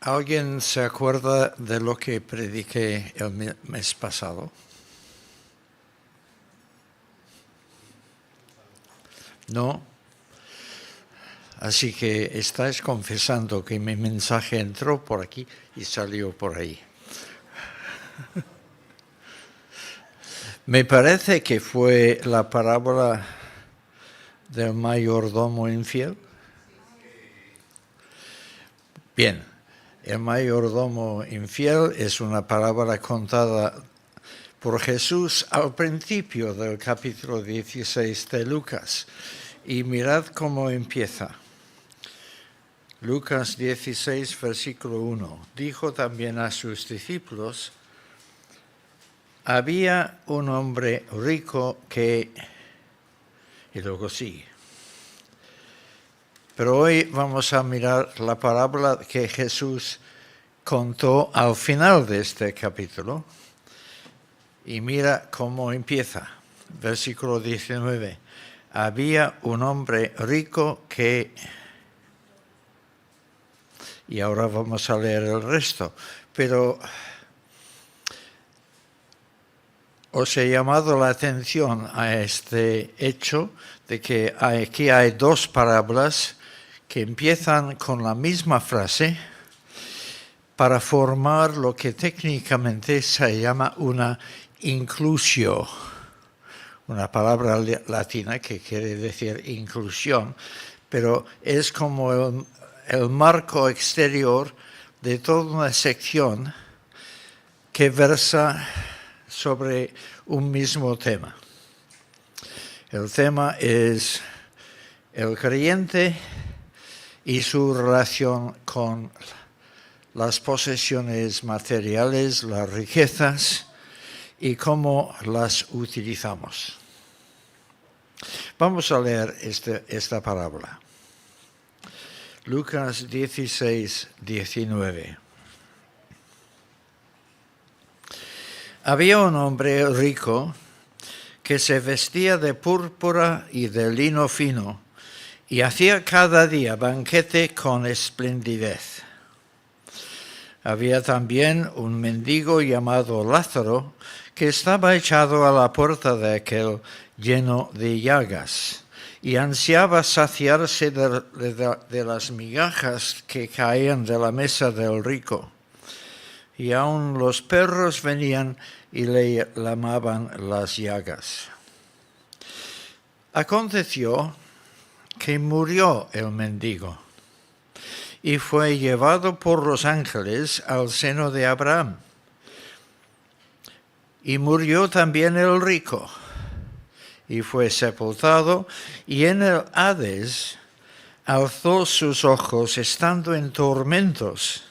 ¿Alguien se acuerda de lo que prediqué el mes pasado? ¿No? Así que estáis confesando que mi mensaje entró por aquí y salió por ahí. Me parece que fue la parábola del mayordomo infiel. Bien, el mayordomo infiel es una parábola contada por Jesús al principio del capítulo 16 de Lucas. Y mirad cómo empieza. Lucas 16, versículo 1. Dijo también a sus discípulos: había un hombre rico que... Y luego sigue. Pero hoy vamos a mirar la parábola que Jesús contó al final de este capítulo. Y mira cómo empieza. Versículo 19. Había un hombre rico que... Y ahora vamos a leer el resto. Pero os he llamado la atención a este hecho de que aquí hay dos parábolas que empiezan con la misma frase para formar lo que técnicamente se llama una inclusio, una palabra latina que quiere decir inclusión, pero es como el marco exterior de toda una sección que versa sobre un mismo tema. El tema es el creyente y su relación con las posesiones materiales, las riquezas y cómo las utilizamos. Vamos a leer esta parábola. Lucas 16, 19. Había un hombre rico que se vestía de púrpura y de lino fino y hacía cada día banquete con esplendidez. Había también un mendigo llamado Lázaro que estaba echado a la puerta de aquel lleno de llagas y ansiaba saciarse de las migajas que caían de la mesa del rico. Y aun los perros venían y le lamaban las llagas. Aconteció que murió el mendigo y fue llevado por los ángeles al seno de Abraham. Y murió también el rico y fue sepultado, y en el Hades alzó sus ojos estando en tormentos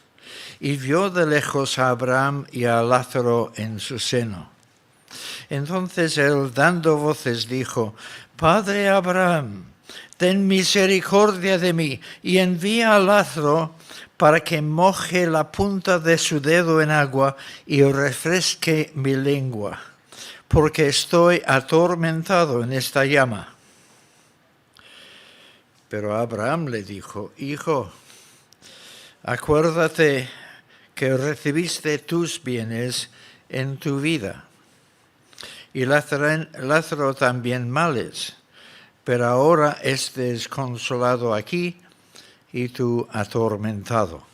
y vio de lejos a Abraham y a Lázaro en su seno. Entonces él, dando voces, dijo: Padre Abraham, ten misericordia de mí y envía a Lázaro para que moje la punta de su dedo en agua y refresque mi lengua, porque estoy atormentado en esta llama. Pero Abraham le dijo: Hijo, acuérdate que recibiste tus bienes en tu vida, y Lázaro también males, pero ahora este es consolado aquí y tú atormentado.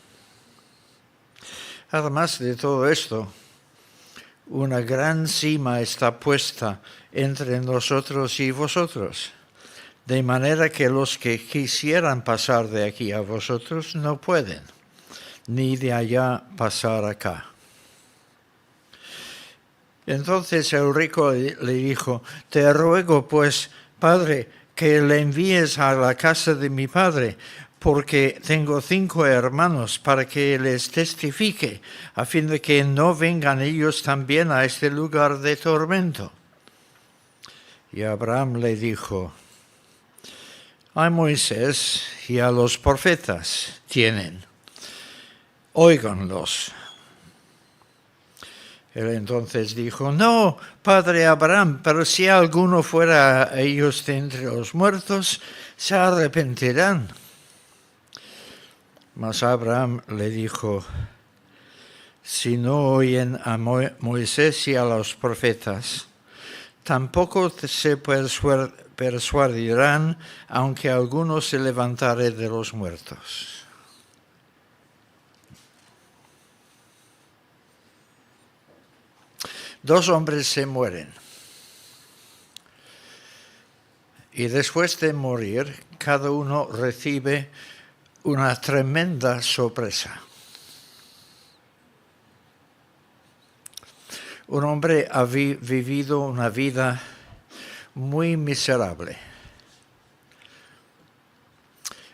Además de todo esto, una gran sima está puesta entre nosotros y vosotros, de manera que los que quisieran pasar de aquí a vosotros no pueden, ni de allá pasar acá. Entonces el rico le dijo: Te ruego pues, Padre, que le envíes a la casa de mi padre, porque tengo 5 hermanos, para que les testifique, a fin de que no vengan ellos también a este lugar de tormento. Y Abraham le dijo: A Moisés y a los profetas tienen, óiganlos. Él entonces dijo: No, padre Abraham, pero si alguno fuera a ellos de entre los muertos, se arrepentirán. Mas Abraham le dijo: si no oyen a Moisés y a los profetas, tampoco se persuadirán, aunque alguno se levantare de los muertos. Dos hombres se mueren. Y después de morir, cada uno recibe una tremenda sorpresa. Un hombre ha vivido una vida muy miserable.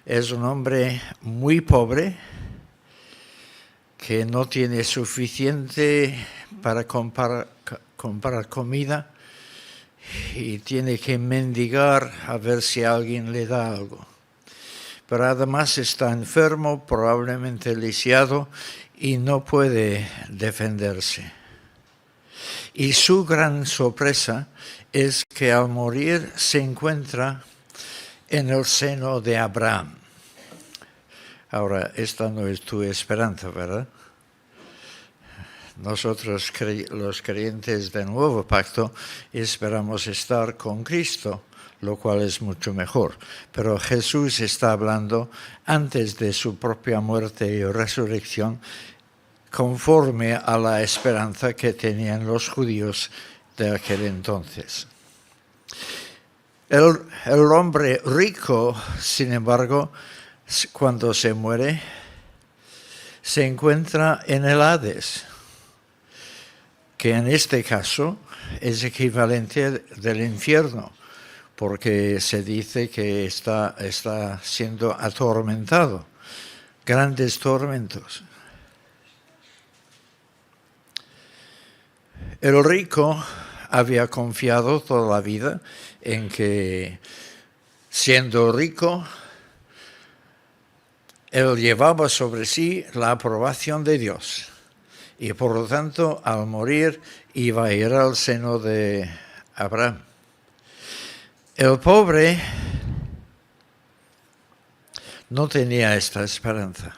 Es un hombre muy pobre que no tiene suficiente para comprar comida y tiene que mendigar a ver si alguien le da algo. Pero además está enfermo, probablemente lisiado, y no puede defenderse. Y su gran sorpresa es que al morir se encuentra en el seno de Abraham. Ahora, esta no es tu esperanza, ¿verdad? Nosotros, los creyentes del Nuevo Pacto, esperamos estar con Cristo, lo cual es mucho mejor. Pero Jesús está hablando antes de su propia muerte y resurrección, conforme a la esperanza que tenían los judíos de aquel entonces. El hombre rico, sin embargo, cuando se muere, se encuentra en el Hades, que en este caso es equivalente del infierno, porque se dice que está siendo atormentado, grandes tormentos. El rico había confiado toda la vida en que, siendo rico, él llevaba sobre sí la aprobación de Dios. Y por lo tanto, al morir, iba a ir al seno de Abraham. El pobre no tenía esta esperanza.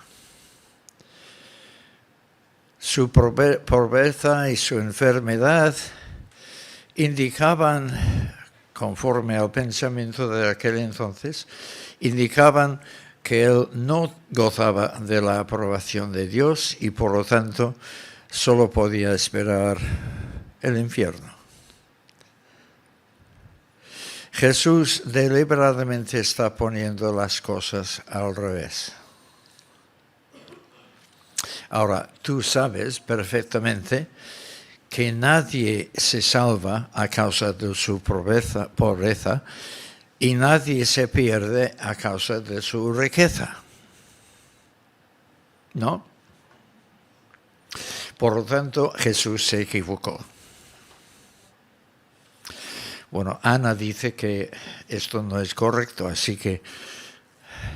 Su pobreza y su enfermedad indicaban, conforme al pensamiento de aquel entonces, indicaban que él no gozaba de la aprobación de Dios y por lo tanto solo podía esperar el infierno. Jesús deliberadamente está poniendo las cosas al revés. Ahora, tú sabes perfectamente que nadie se salva a causa de su pobreza y nadie se pierde a causa de su riqueza. ¿No? Por lo tanto, Jesús se equivocó. Bueno, Ana dice que esto no es correcto, así que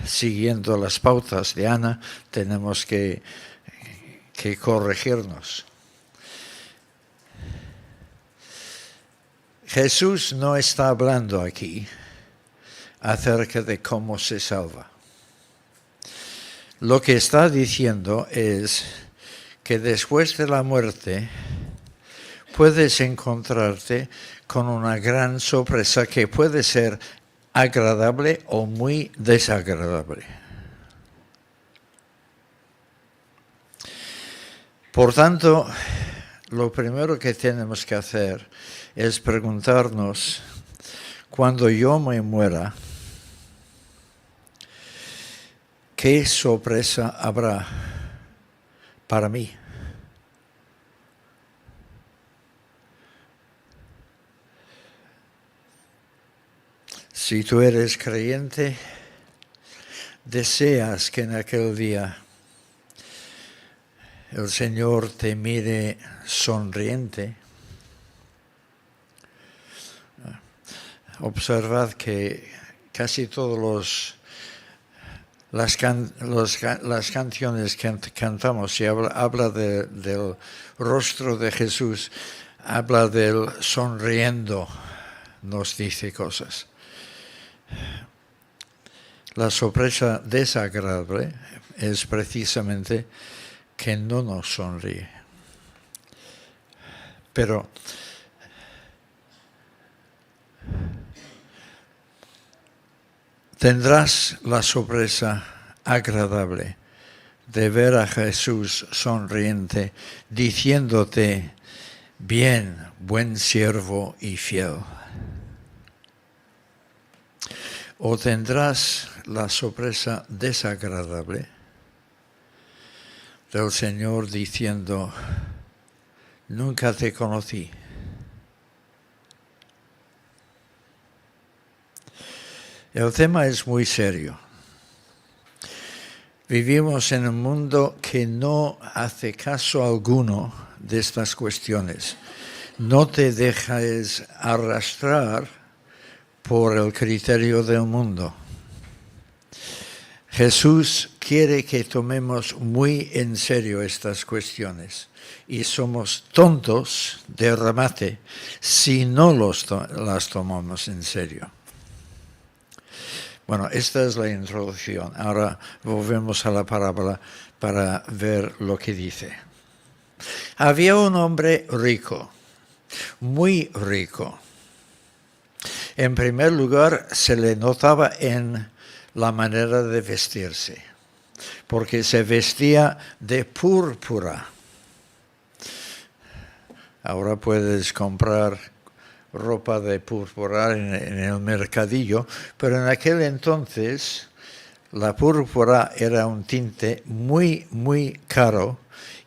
siguiendo las pautas de Ana tenemos que corregirnos. Jesús no está hablando aquí acerca de cómo se salva. Lo que está diciendo es que después de la muerte puedes encontrarte con una gran sorpresa que puede ser agradable o muy desagradable. Por tanto, lo primero que tenemos que hacer es preguntarnos, cuando yo me muera, ¿qué sorpresa habrá para mí? Si tú eres creyente, deseas que en aquel día el Señor te mire sonriente. Observad que casi todas las canciones que cantamos, y habla del rostro de Jesús, habla del sonriendo, nos dice cosas. La sorpresa desagradable es precisamente que no nos sonríe. Pero tendrás la sorpresa agradable de ver a Jesús sonriente, diciéndote: bien, buen siervo y fiel. O tendrás la sorpresa desagradable del Señor diciendo: nunca te conocí. El tema es muy serio. Vivimos en un mundo que no hace caso alguno de estas cuestiones. No te dejes arrastrar por el criterio del mundo. Jesús quiere que tomemos muy en serio estas cuestiones y somos tontos de remate si no las tomamos en serio. Bueno, esta es la introducción. Ahora volvemos a la parábola para ver lo que dice. Había un hombre rico, muy rico. En primer lugar, se le notaba en la manera de vestirse, porque se vestía de púrpura. Ahora puedes comprar ropa de púrpura en el mercadillo, pero en aquel entonces la púrpura era un tinte muy, muy caro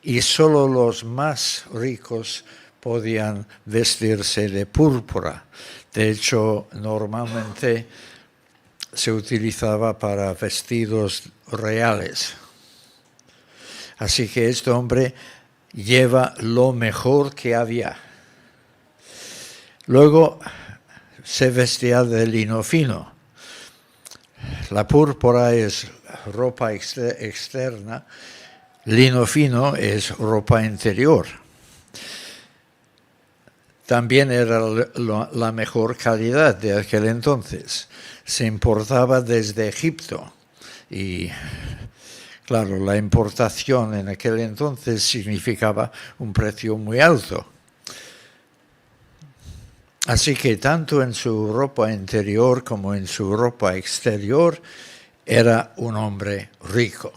y solo los más ricos podían vestirse de púrpura. De hecho, normalmente se utilizaba para vestidos reales. Así que este hombre lleva lo mejor que había. Luego se vestía de lino fino. La púrpura es ropa externa, lino fino es ropa interior. También era la mejor calidad de aquel entonces. Se importaba desde Egipto y, claro, la importación en aquel entonces significaba un precio muy alto. Así que tanto en su ropa interior como en su ropa exterior era un hombre rico.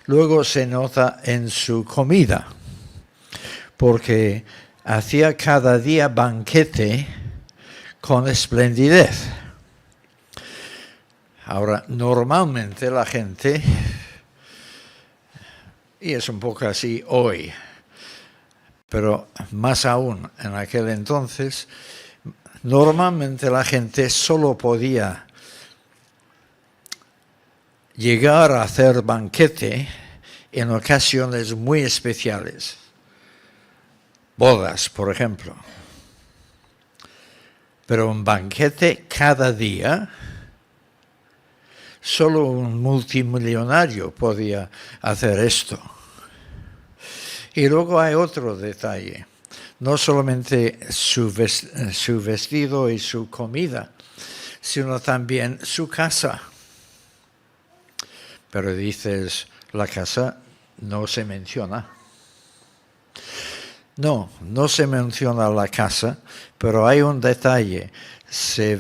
Luego se nota en su comida, porque hacía cada día banquete con esplendidez. Ahora, normalmente la gente, y es un poco así hoy, pero más aún en aquel entonces, normalmente la gente solo podía llegar a hacer banquete en ocasiones muy especiales. Bodas, por ejemplo. Pero un banquete cada día, solo un multimillonario podía hacer esto. Y luego hay otro detalle. No solamente su vestido y su comida, sino también su casa. Pero dices, la casa no se menciona. No se menciona la casa, pero hay un detalle. Se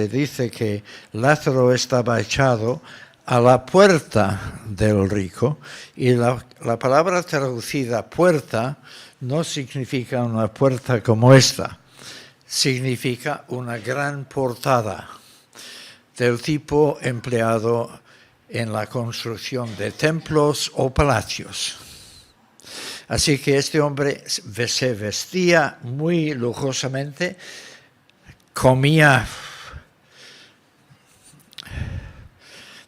dice que Lázaro estaba echado a la puerta del rico, y la palabra traducida puerta no significa una puerta como esta, significa una gran portada del tipo empleado en la construcción de templos o palacios. Así que este hombre se vestía muy lujosamente, comía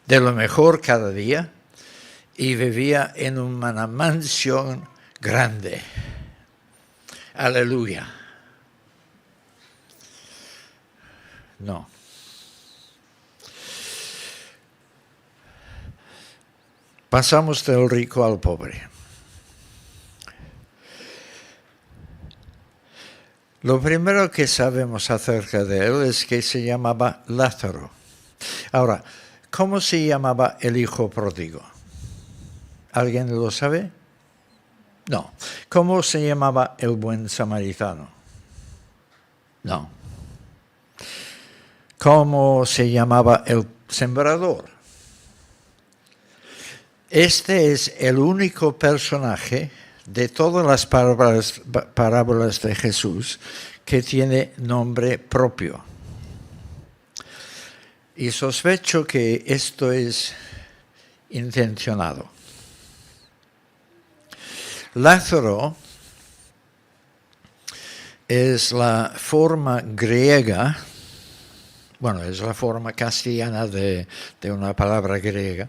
de lo mejor cada día y vivía en una mansión grande. Aleluya. No. Pasamos del rico al pobre. Lo primero que sabemos acerca de él es que se llamaba Lázaro. Ahora, ¿cómo se llamaba el hijo pródigo? ¿Alguien lo sabe? No. ¿Cómo se llamaba el buen samaritano? No. ¿Cómo se llamaba el sembrador? Este es el único personaje de todas las parábolas de Jesús que tiene nombre propio. Y sospecho que esto es intencionado. Lázaro es la forma griega, bueno, es la forma castellana de una palabra griega,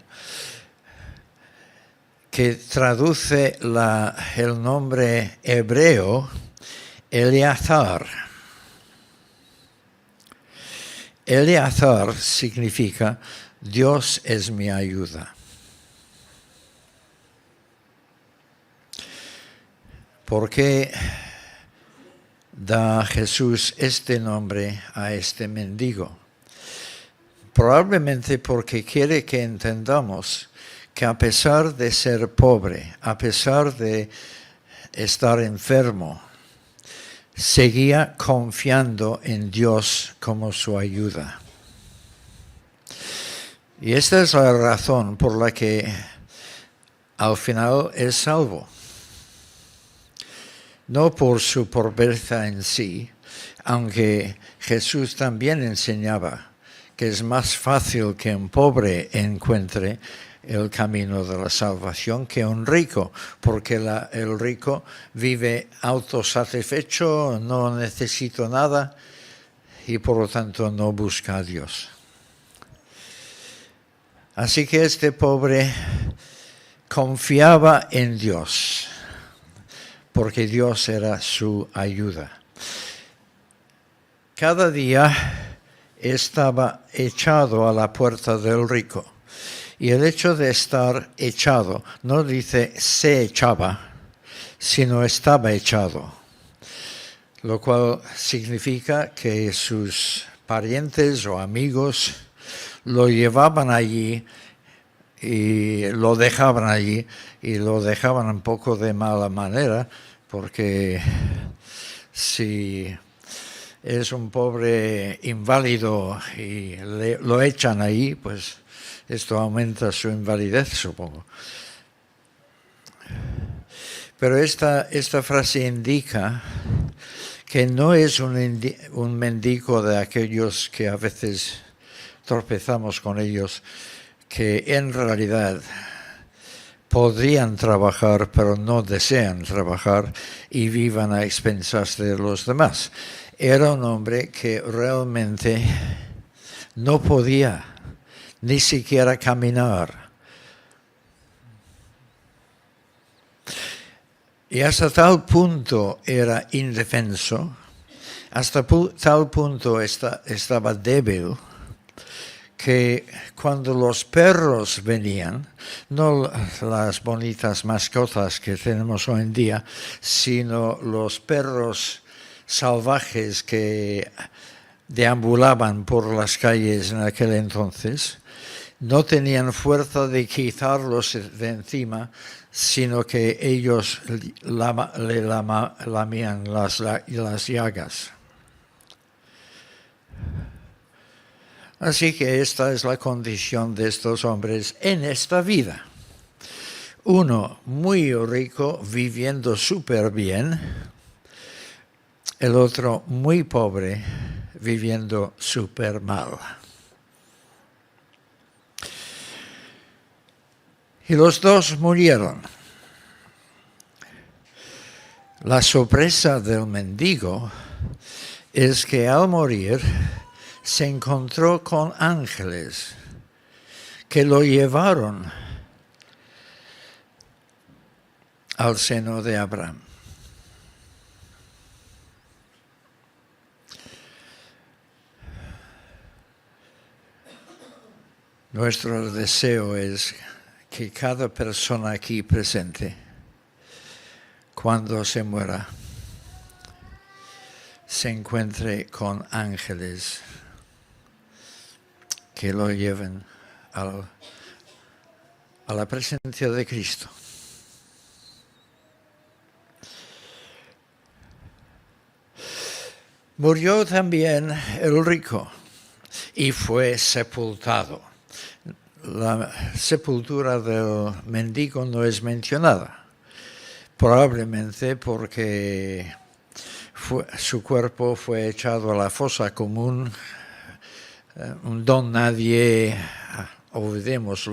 que traduce el nombre hebreo Eleazar. Eleazar significa Dios es mi ayuda. ¿Por qué da Jesús este nombre a este mendigo? Probablemente porque quiere que entendamos que a pesar de ser pobre, a pesar de estar enfermo, seguía confiando en Dios como su ayuda. Y esta es la razón por la que al final es salvo. No por su pobreza en sí, aunque Jesús también enseñaba que es más fácil que un pobre encuentre el camino de la salvación que un rico, porque el rico vive autosatisfecho, no necesita nada y por lo tanto no busca a Dios. Así que este pobre confiaba en Dios, porque Dios era su ayuda. Cada día estaba echado a la puerta del rico. Y el hecho de estar echado no dice se echaba, sino estaba echado. Lo cual significa que sus parientes o amigos lo llevaban allí y lo dejaban allí y lo dejaban un poco de mala manera, porque si es un pobre inválido y lo echan ahí, pues esto aumenta su invalidez, supongo. Pero esta frase indica que no es un mendigo de aquellos que a veces tropezamos con ellos, que en realidad podrían trabajar, pero no desean trabajar y vivan a expensas de los demás. Era un hombre que realmente no podía ni siquiera caminar. Y hasta tal punto era indefenso, hasta tal punto estaba débil, que cuando los perros venían, no las bonitas mascotas que tenemos hoy en día, sino los perros salvajes que deambulaban por las calles en aquel entonces, no tenían fuerza de quitarlos de encima, sino que ellos le lamían las llagas. Así que esta es la condición de estos hombres en esta vida. Uno muy rico, viviendo súper bien. El otro muy pobre, viviendo súper mal. Y los dos murieron. La sorpresa del mendigo es que al morir se encontró con ángeles que lo llevaron al seno de Abraham. Nuestro deseo es que cada persona aquí presente, cuando se muera, se encuentre con ángeles que lo lleven a la presencia de Cristo. Murió también el rico y fue sepultado. La sepultura del mendigo no es mencionada, probablemente porque su cuerpo fue echado a la fosa común, un don nadie, olvidemos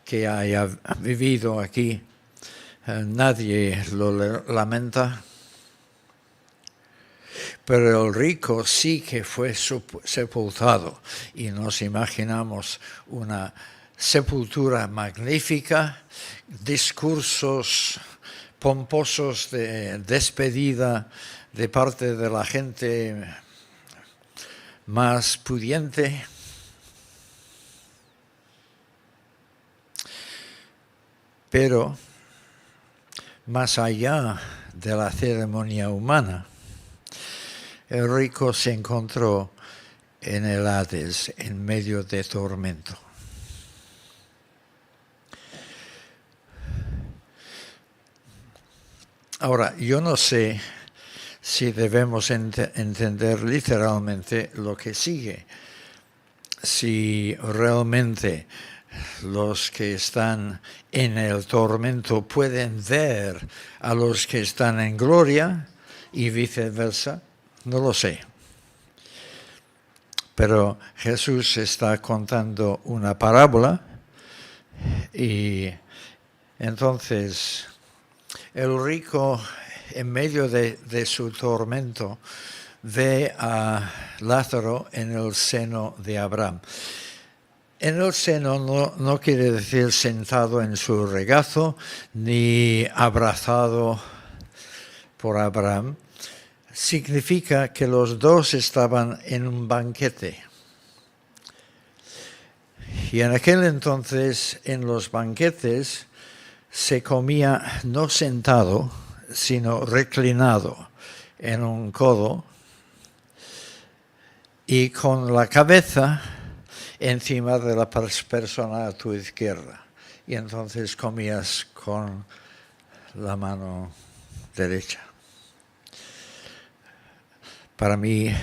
que haya vivido aquí, nadie lo lamenta. Pero el rico sí que fue sepultado y nos imaginamos una sepultura magnífica, discursos pomposos de despedida de parte de la gente más pudiente. Pero más allá de la ceremonia humana, el rico se encontró en el Hades, en medio de tormento. Ahora, yo no sé si debemos entender literalmente lo que sigue. Si realmente los que están en el tormento pueden ver a los que están en gloria y viceversa. No lo sé. Pero Jesús está contando una parábola y entonces el rico en medio de su tormento ve a Lázaro en el seno de Abraham. En el seno no quiere decir sentado en su regazo ni abrazado por Abraham. Significa que los dos estaban en un banquete. Y en aquel entonces, en los banquetes, se comía no sentado, sino reclinado en un codo y con la cabeza encima de la persona a tu izquierda. Y entonces comías con la mano derecha. Para mí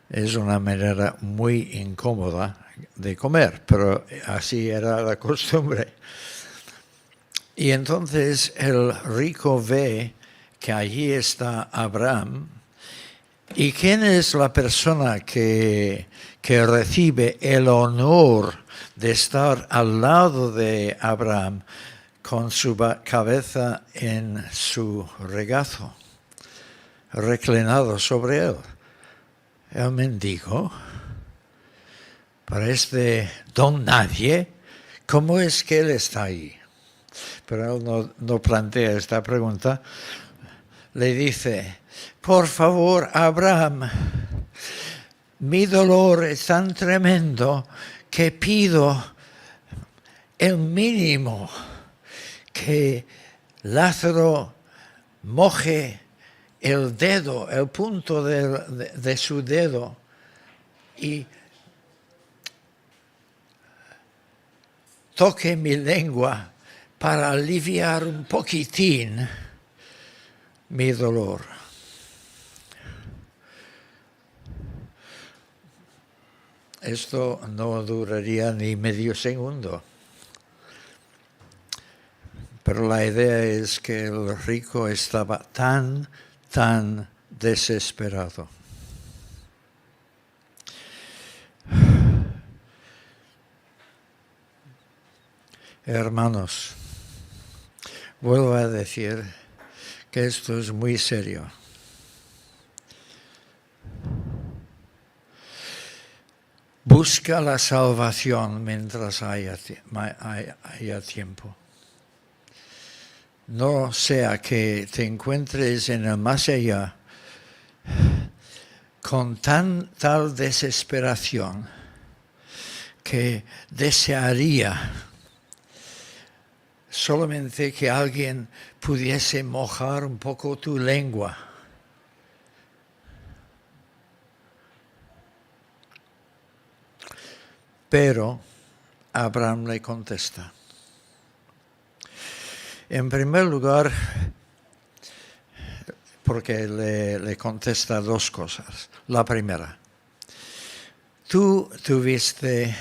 es una manera muy incómoda de comer, pero así era la costumbre. Y entonces el rico ve que allí está Abraham. ¿Y quién es la persona que recibe el honor de estar al lado de Abraham con su cabeza en su regazo, reclinado sobre él? El mendigo. Para este don nadie, ¿cómo es que él está ahí? Pero él no plantea esta pregunta. Le dice: por favor, Abraham, mi dolor es tan tremendo que pido el mínimo, que Lázaro moje el dedo, el punto de su dedo y toque mi lengua para aliviar un poquitín mi dolor. Esto no duraría ni medio segundo. Pero la idea es que el rico estaba tan desesperado. Hermanos, vuelvo a decir que esto es muy serio. Busca la salvación mientras haya tiempo. No sea que te encuentres en el más allá con tal desesperación que desearía solamente que alguien pudiese mojar un poco tu lengua. Pero Abraham le contesta. En primer lugar, porque le contesta dos cosas. La primera, tú tuviste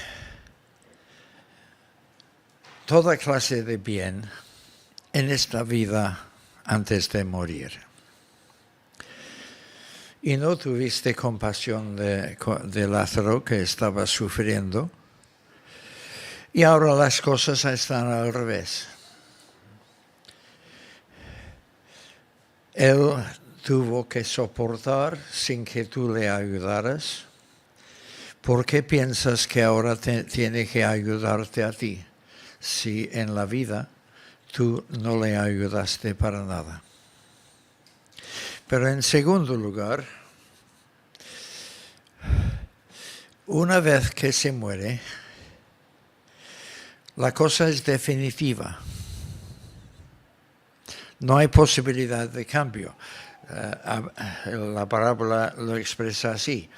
toda clase de bien en esta vida antes de morir. Y no tuviste compasión de Lázaro, que estaba sufriendo. Y ahora las cosas están al revés. Él tuvo que soportar sin que tú le ayudaras. ¿Por qué piensas que ahora tiene que ayudarte a ti si en la vida tú no le ayudaste para nada? Pero en segundo lugar, una vez que se muere, la cosa es definitiva. No hay posibilidad de cambio. La parábola lo expresa así.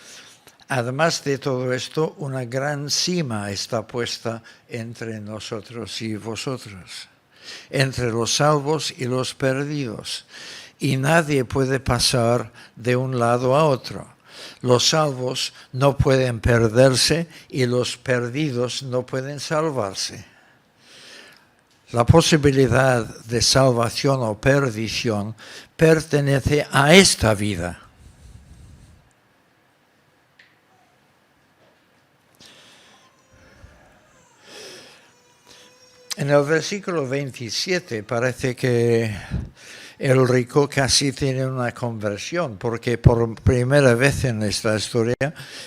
Además de todo esto, una gran cima está puesta entre nosotros y vosotros, entre los salvos y los perdidos. Y nadie puede pasar de un lado a otro. Los salvos no pueden perderse y los perdidos no pueden salvarse. La posibilidad de salvación o perdición pertenece a esta vida. En el versículo 27 parece que el rico casi tiene una conversión, porque por primera vez en esta historia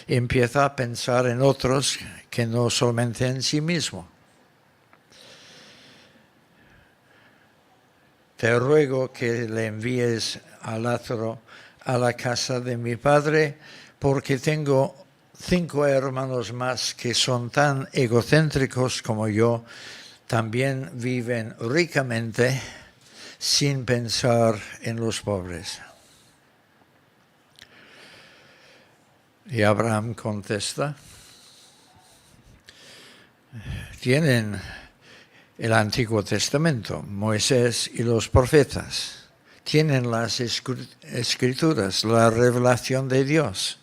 empieza a pensar en otros que no solamente en sí mismo. Te ruego que le envíes a Lázaro a la casa de mi padre, porque tengo 5 hermanos más que son tan egocéntricos como yo, también viven ricamente sin pensar en los pobres. Y Abraham contesta, tienen el Antiguo Testamento, Moisés y los profetas, tienen las escrituras, la revelación de Dios.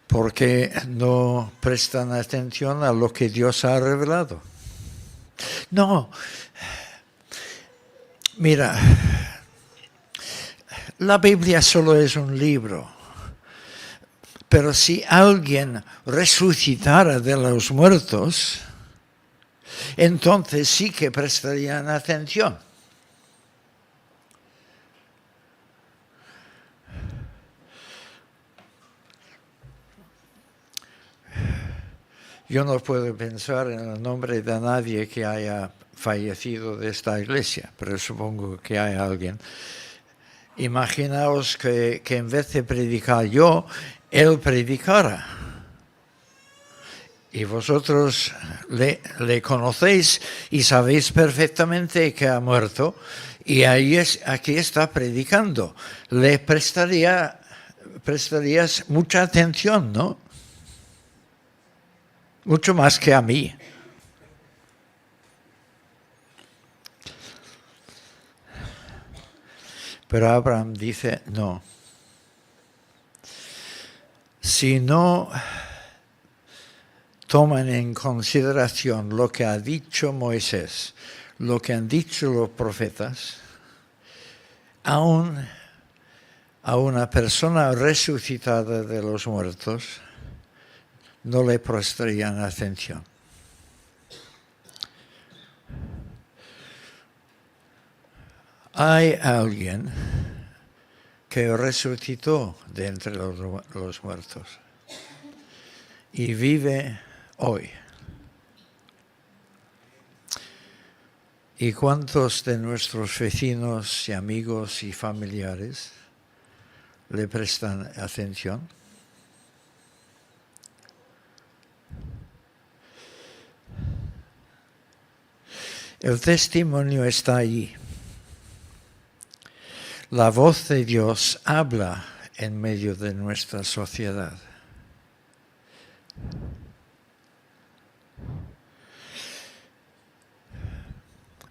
¿Por qué no prestan atención a lo que Dios ha revelado? No, mira, la Biblia solo es un libro, pero si alguien resucitara de los muertos, entonces sí que prestarían atención. Yo no puedo pensar en el nombre de nadie que haya fallecido de esta iglesia, pero supongo que hay alguien. Imaginaos que en vez de predicar yo, él predicara. Y vosotros le conocéis y sabéis perfectamente que ha muerto, y aquí está predicando. Le prestarías mucha atención, ¿no? Mucho más que a mí. Pero Abraham dice, no. Si no toman en consideración lo que ha dicho Moisés, lo que han dicho los profetas, aún a una persona resucitada de los muertos no le prestarían atención. Hay alguien que resucitó de entre los muertos y vive hoy. ¿Y cuántos de nuestros vecinos y amigos y familiares le prestan atención? El testimonio está allí. La voz de Dios habla en medio de nuestra sociedad.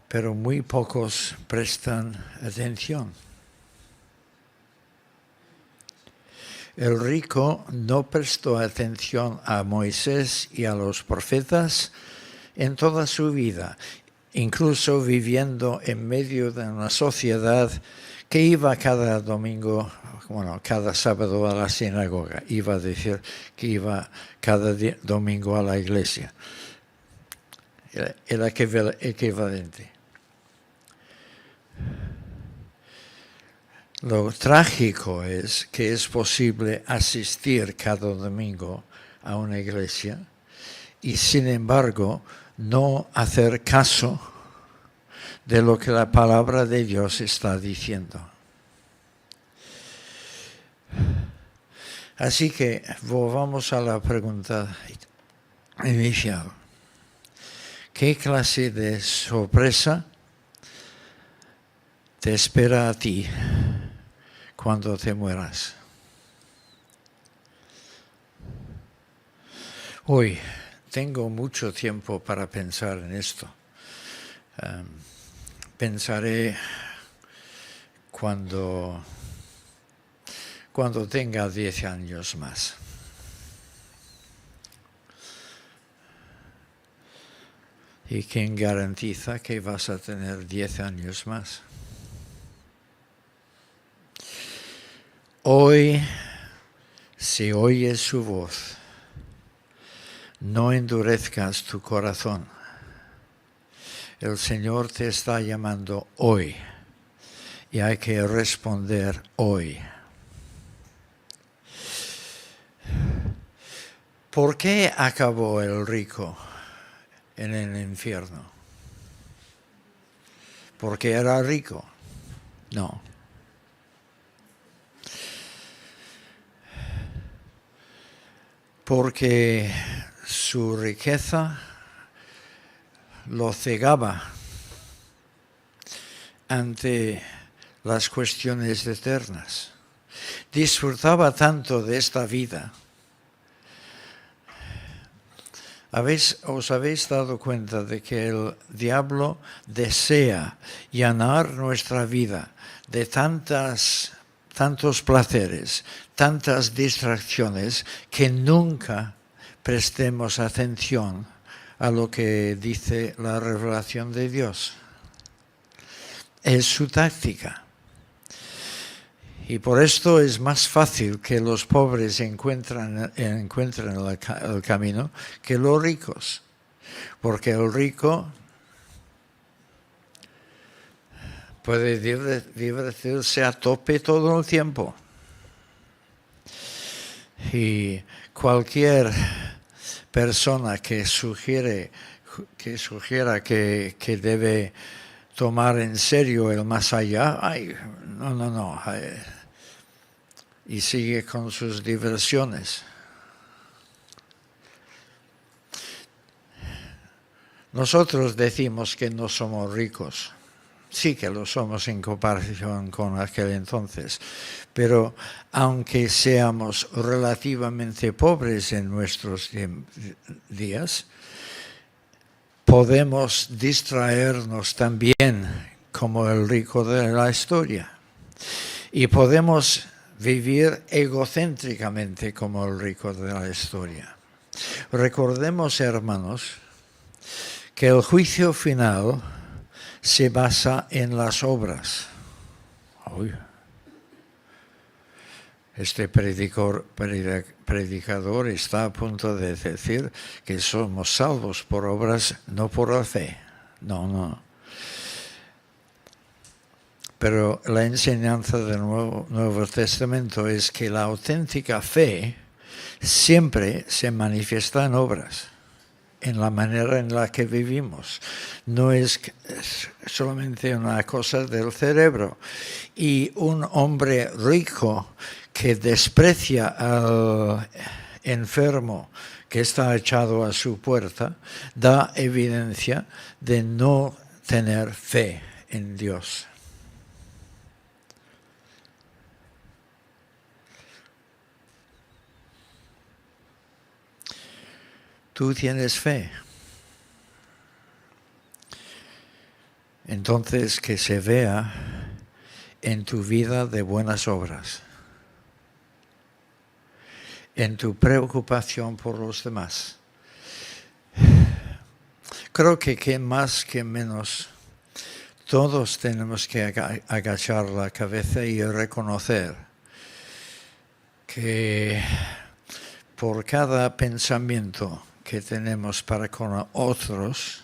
Pero muy pocos prestan atención. El rico no prestó atención a Moisés y a los profetas en toda su vida, incluso viviendo en medio de una sociedad que iba cada domingo, cada sábado a la sinagoga. Iba a decir que iba cada domingo a la iglesia. Era equivalente. Lo trágico es que es posible asistir cada domingo a una iglesia y, sin embargo, no hacer caso de lo que la palabra de Dios está diciendo. Así que volvamos a la pregunta inicial. ¿Qué clase de sorpresa te espera a ti cuando te mueras? Hoy tengo mucho tiempo para pensar en esto. Pensaré cuando tenga 10 años más. ¿Y quién garantiza que vas a tener 10 años más? Hoy, si oyes su voz, no endurezcas tu corazón. El Señor te está llamando hoy y hay que responder hoy. ¿Por qué acabó el rico en el infierno? ¿Porque era rico? No. Porque su riqueza lo cegaba ante las cuestiones eternas. Disfrutaba tanto de esta vida. ¿Os habéis dado cuenta de que el diablo desea llenar nuestra vida de tantos placeres, tantas distracciones, que nunca prestemos atención a lo que dice la revelación de Dios? Es su táctica. Y por esto es más fácil que los pobres encuentren el camino que los ricos. Porque el rico puede divertirse a tope todo el tiempo. Y cualquier persona que sugiera que debe tomar en serio el más allá, no. Y sigue con sus diversiones. Nosotros decimos que no somos ricos. Sí que lo somos en comparación con aquel entonces. Pero aunque seamos relativamente pobres en nuestros días, podemos distraernos también como el rico de la historia. Y podemos vivir egocéntricamente como el rico de la historia. Recordemos, hermanos, que el juicio final se basa en las obras. Este predicador está a punto de decir que somos salvos por obras, no por la fe. No. Pero la enseñanza del Nuevo Testamento es que la auténtica fe siempre se manifiesta en obras, en la manera en la que vivimos. No es solamente una cosa del cerebro. Y un hombre rico que desprecia al enfermo que está echado a su puerta da evidencia de no tener fe en Dios. tú tienes fe. Entonces que se vea en tu vida de buenas obras, en tu preocupación por los demás. Creo que más que menos todos tenemos que agachar la cabeza y reconocer que por cada pensamiento que tenemos para con otros,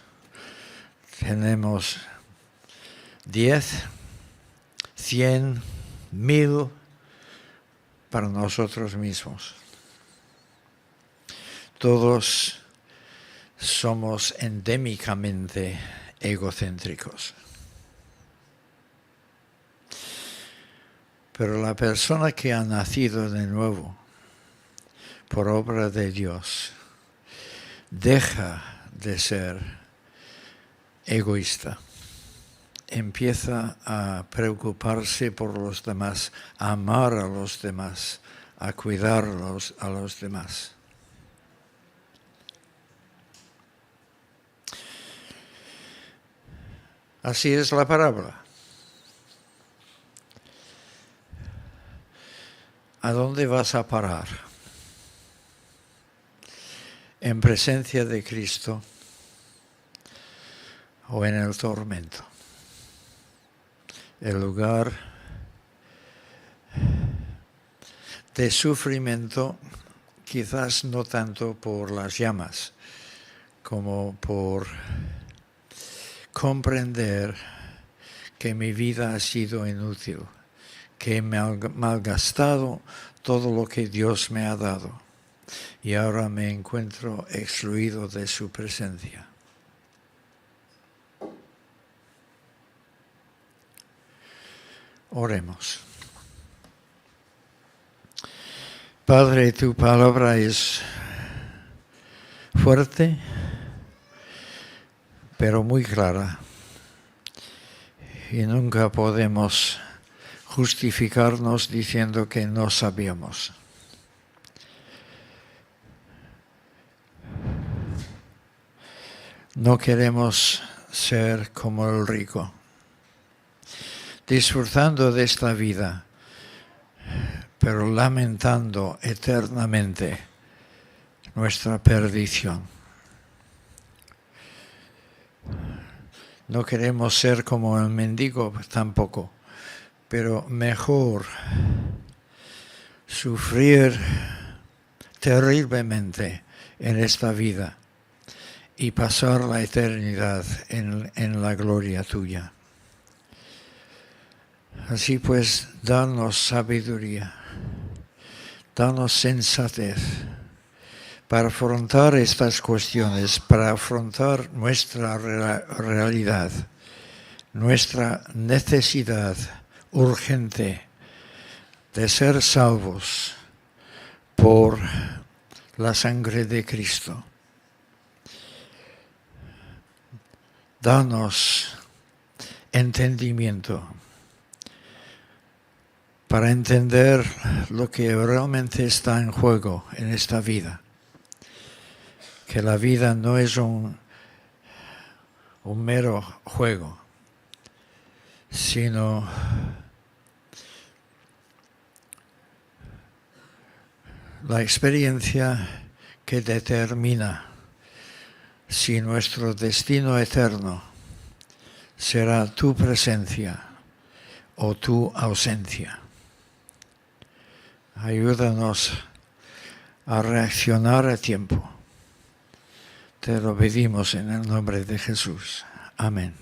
tenemos 10, 100, 1000 para nosotros mismos. Todos somos endémicamente egocéntricos. Pero la persona que ha nacido de nuevo por obra de Dios deja de ser egoísta. Empieza a preocuparse por los demás, a amar a los demás, a cuidarlos a los demás. Así es la parábola. ¿A dónde vas a parar? ¿En presencia de Cristo o en el tormento? El lugar de sufrimiento, quizás no tanto por las llamas, como por comprender que mi vida ha sido inútil, que he malgastado todo lo que Dios me ha dado y ahora me encuentro excluido de su presencia. Oremos. Padre, tu palabra es fuerte, pero muy clara, y nunca podemos justificarnos diciendo que no sabíamos. No queremos ser como el rico, disfrutando de esta vida, pero lamentando eternamente nuestra perdición. No queremos ser como el mendigo tampoco, pero mejor sufrir terriblemente en esta vida y pasar la eternidad en la gloria tuya. Así pues, danos sabiduría, danos sensatez para afrontar estas cuestiones, para afrontar nuestra realidad, nuestra necesidad urgente de ser salvos por la sangre de Cristo. Danos entendimiento para entender lo que realmente está en juego en esta vida. Que la vida no es un mero juego, sino la experiencia que determina si nuestro destino eterno será tu presencia o tu ausencia. Ayúdanos a reaccionar a tiempo. Te lo pedimos en el nombre de Jesús. Amén.